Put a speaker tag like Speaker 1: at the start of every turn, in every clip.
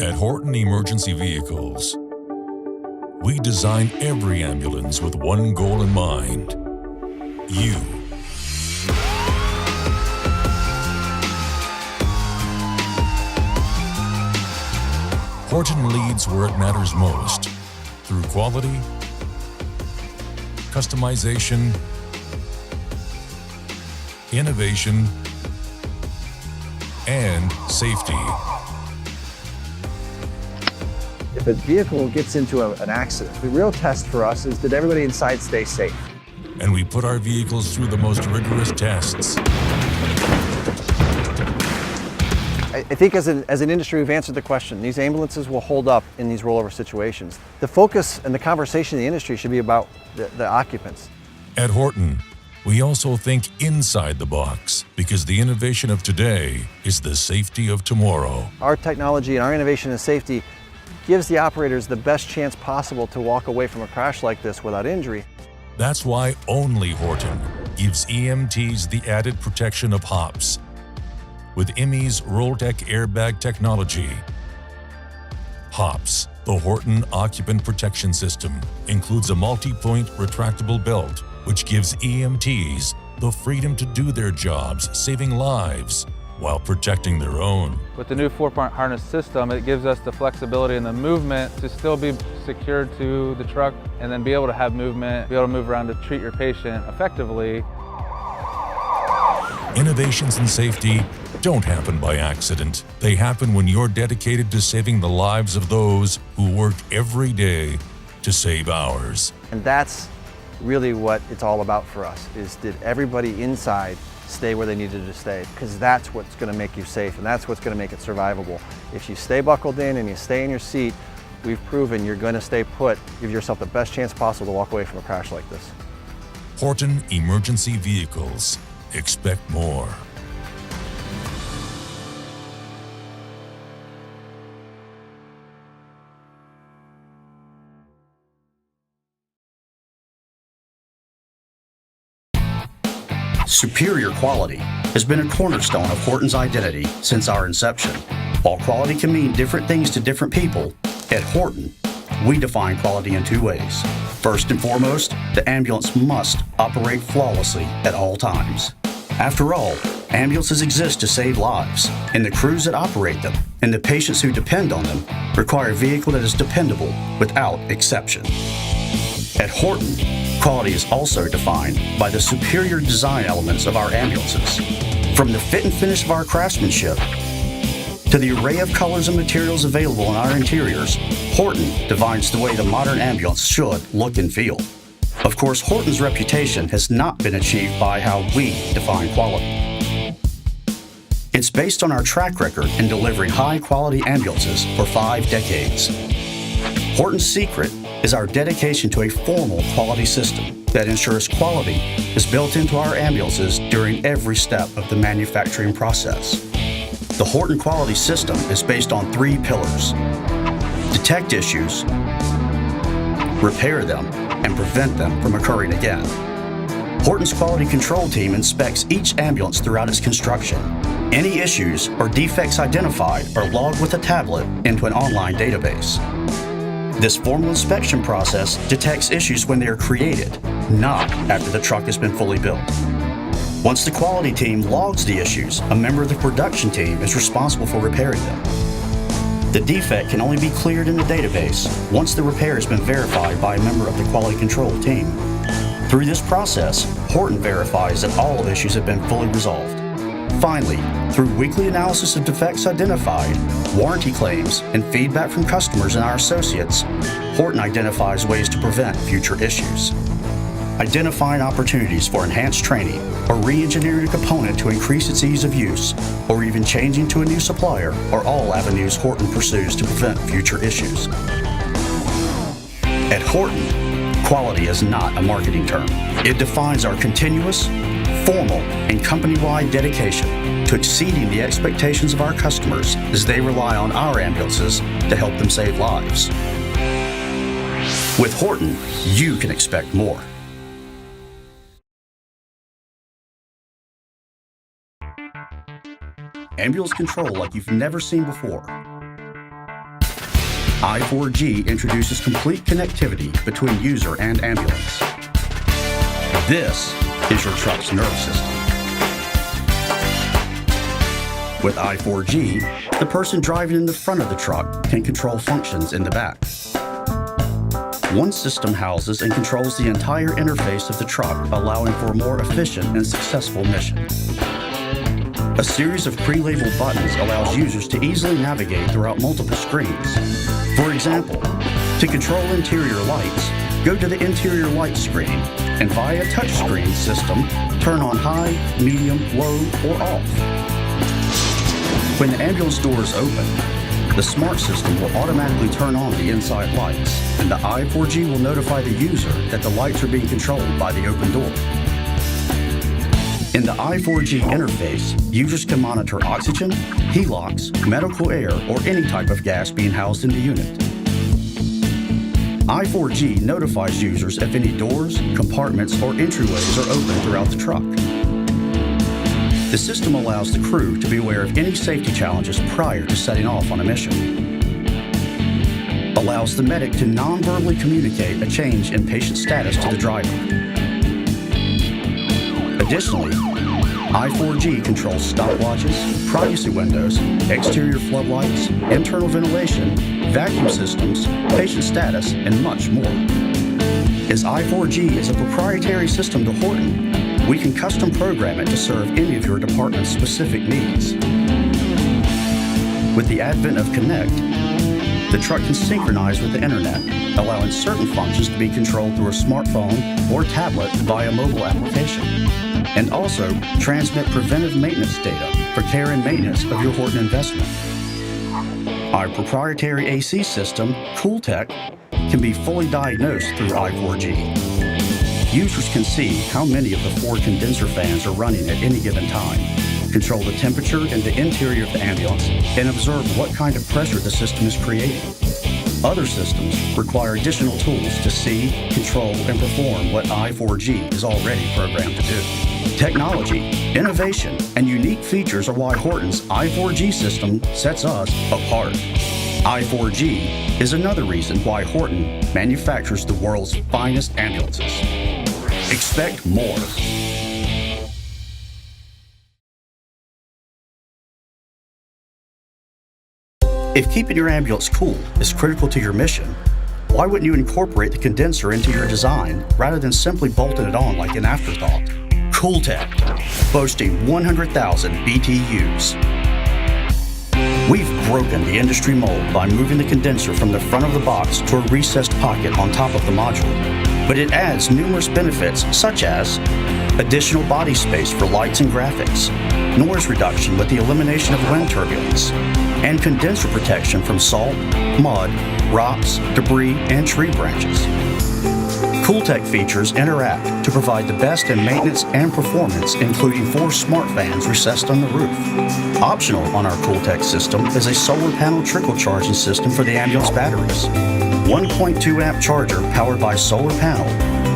Speaker 1: At Horton Emergency Vehicles, we design every ambulance with one goal in mind: you. Horton leads where it matters most, through quality, customization, innovation, and safety.
Speaker 2: If a vehicle gets into an accident, the real test for us is, did everybody inside stay safe?
Speaker 1: And we put our vehicles through the most rigorous tests.
Speaker 2: I think as an industry, we've answered the question. These ambulances will hold up in these rollover situations. The focus and the conversation in the industry should be about the occupants.
Speaker 1: At Horton, we also think inside the box, because the innovation of today is the safety of tomorrow.
Speaker 2: Our technology and our innovation and safety gives the operators the best chance possible to walk away from a crash like this without injury.
Speaker 1: That's why only Horton gives EMTs the added protection of HOPS. With IMI's Rolltech airbag technology. HOPS, the Horton Occupant Protection System, includes a multi-point retractable belt, which gives EMTs the freedom to do their jobs, saving lives while protecting their own.
Speaker 3: With the new 4-point harness system, it gives us the flexibility and the movement to still be secured to the truck and then be able to have movement, be able to move around to treat your patient effectively.
Speaker 1: Innovations in safety don't happen by accident. They happen when you're dedicated to saving the lives of those who work every day to save ours.
Speaker 2: And that's really what it's all about for us, is did everybody inside stay where they needed to stay? Because that's what's going to make you safe, and that's what's going to make it survivable. If you stay buckled in and you stay in your seat, we've proven you're going to stay put, give yourself the best chance possible to walk away from a crash like this.
Speaker 1: Horton Emergency Vehicles. Expect more.
Speaker 4: Superior quality has been a cornerstone of Horton's identity since our inception. While quality can mean different things to different people, at Horton, we define quality in two ways. First and foremost, the ambulance must operate flawlessly at all times. After all, ambulances exist to save lives, and the crews that operate them and the patients who depend on them require a vehicle that is dependable without exception. At Horton, quality is also defined by the superior design elements of our ambulances. From the fit and finish of our craftsmanship to the array of colors and materials available in our interiors, Horton defines the way the modern ambulance should look and feel. Of course, Horton's reputation has not been achieved by how we define quality. It's based on our track record in delivering high-quality ambulances for 5 decades. Horton's secret is our dedication to a formal quality system that ensures quality is built into our ambulances during every step of the manufacturing process. The Horton quality system is based on 3 pillars: detect issues, repair them, and prevent them from occurring again. Horton's quality control team inspects each ambulance throughout its construction. Any issues or defects identified are logged with a tablet into an online database. This formal inspection process detects issues when they are created, not after the truck has been fully built. Once the quality team logs the issues, a member of the production team is responsible for repairing them. The defect can only be cleared in the database once the repair has been verified by a member of the quality control team. Through this process, Horton verifies that all issues have been fully resolved. Finally, through weekly analysis of defects identified, warranty claims, and feedback from customers and our associates, Horton identifies ways to prevent future issues. Identifying opportunities for enhanced training or re-engineering a component to increase its ease of use, or even changing to a new supplier are all avenues Horton pursues to prevent future issues. At Horton, quality is not a marketing term. It defines our continuous, formal, and company-wide dedication to exceeding the expectations of our customers as they rely on our ambulances to help them save lives. With Horton, you can expect more. Ambulance control like you've never seen before. I4G introduces complete connectivity between user and ambulance. This is your truck's nerve system. With I4G, the person driving in the front of the truck can control functions in the back. One system houses and controls the entire interface of the truck, allowing for a more efficient and successful mission. A series of pre-labeled buttons allows users to easily navigate throughout multiple screens. For example, to control interior lights, go to the interior lights screen and via touchscreen system, turn on high, medium, low, or off. When the ambulance doors open, the smart system will automatically turn on the inside lights, and the I4G will notify the user that the lights are being controlled by the open door. In the I4G interface, users can monitor oxygen, HELOCs, medical air, or any type of gas being housed in the unit. I4G notifies users if any doors, compartments, or entryways are open throughout the truck. The system allows the crew to be aware of any safety challenges prior to setting off on a mission. Allows the medic to non-verbally communicate a change in patient status to the driver. Additionally, I4G controls stopwatches, privacy windows, exterior floodlights, internal ventilation, vacuum systems, patient status, and much more. As I4G is a proprietary system to Horton, we can custom program it to serve any of your department's specific needs. With the advent of Connect, the truck can synchronize with the internet, allowing certain functions to be controlled through a smartphone or tablet via mobile application, and also transmit preventive maintenance data for care and maintenance of your Horton investment. Our proprietary AC system, CoolTech, can be fully diagnosed through I4G. Users can see how many of the 4 condenser fans are running at any given time, control the temperature in the interior of the ambulance, and observe what kind of pressure the system is creating. Other systems require additional tools to see, control, and perform what I4G is already programmed to do. Technology, innovation, and unique features are why Horton's I4G system sets us apart. I4G is another reason why Horton manufactures the world's finest ambulances. Expect more. If keeping your ambulance cool is critical to your mission, why wouldn't you incorporate the condenser into your design rather than simply bolting it on like an afterthought? CoolTech, boasting 100,000 BTUs. We've broken the industry mold by moving the condenser from the front of the box to a recessed pocket on top of the module. But it adds numerous benefits such as additional body space for lights and graphics, noise reduction with the elimination of wind turbulence, and condenser protection from salt, mud, rocks, debris, and tree branches. CoolTech features interact to provide the best in maintenance and performance, including 4 smart fans recessed on the roof. Optional on our CoolTech system is a solar panel trickle charging system for the ambulance batteries, 1.2 amp charger powered by solar panel,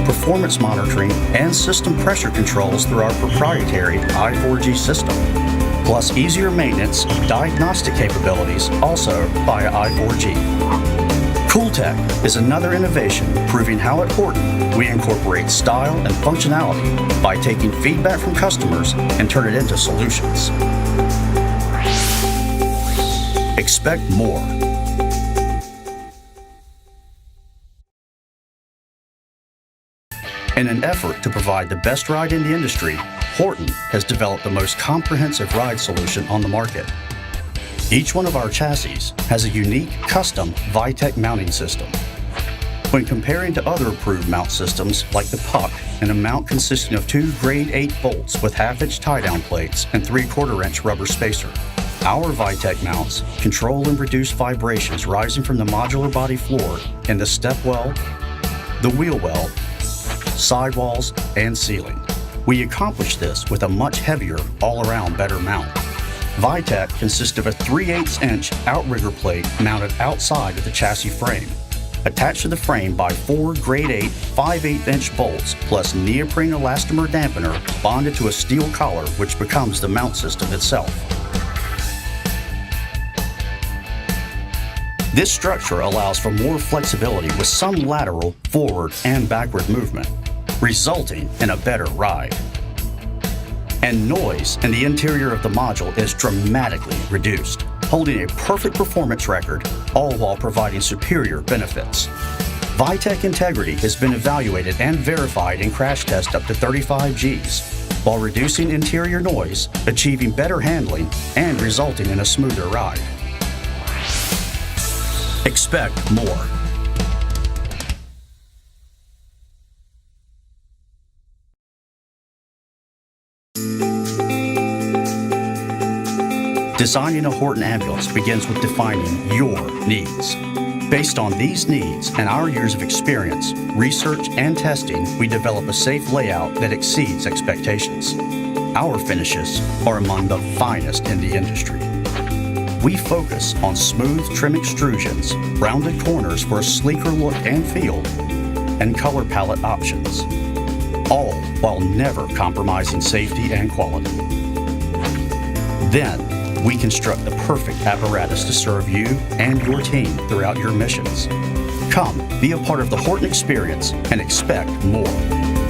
Speaker 4: performance monitoring, and system pressure controls through our proprietary I4G system, plus easier maintenance, diagnostic capabilities also via I4G. CoolTech is another innovation proving how at Horton we incorporate style and functionality by taking feedback from customers and turn it into solutions. Expect more. In an effort to provide the best ride in the industry, Horton has developed the most comprehensive ride solution on the market. Each one of our chassis has a unique, custom Vitek mounting system. When comparing to other approved mount systems like the Puck, and a mount consisting of 2 grade 8 bolts with 1/2-inch tie-down plates and 3/4-inch rubber spacer, our Vitek mounts control and reduce vibrations rising from the modular body floor in the step well, the wheel well, sidewalls, and ceiling. We accomplish this with a much heavier, all-around better mount. Vitek consists of a 3/8-inch outrigger plate mounted outside of the chassis frame, attached to the frame by 4 grade 8 5/8-inch bolts plus neoprene elastomer dampener bonded to a steel collar, which becomes the mount system itself. This structure allows for more flexibility with some lateral, forward, and backward movement, resulting in a better ride. And noise in the interior of the module is dramatically reduced, holding a perfect performance record, all while providing superior benefits. Vitek integrity has been evaluated and verified in crash tests up to 35 Gs, while reducing interior noise, achieving better handling, and resulting in a smoother ride. Expect more. Designing a Horton ambulance begins with defining your needs. Based on these needs and our years of experience, research, and testing, we develop a safe layout that exceeds expectations. Our finishes are among the finest in the industry. We focus on smooth trim extrusions, rounded corners for a sleeker look and feel, and color palette options, all while never compromising safety and quality. Then, we construct the perfect apparatus to serve you and your team throughout your missions. Come, be a part of the Horton experience and expect more.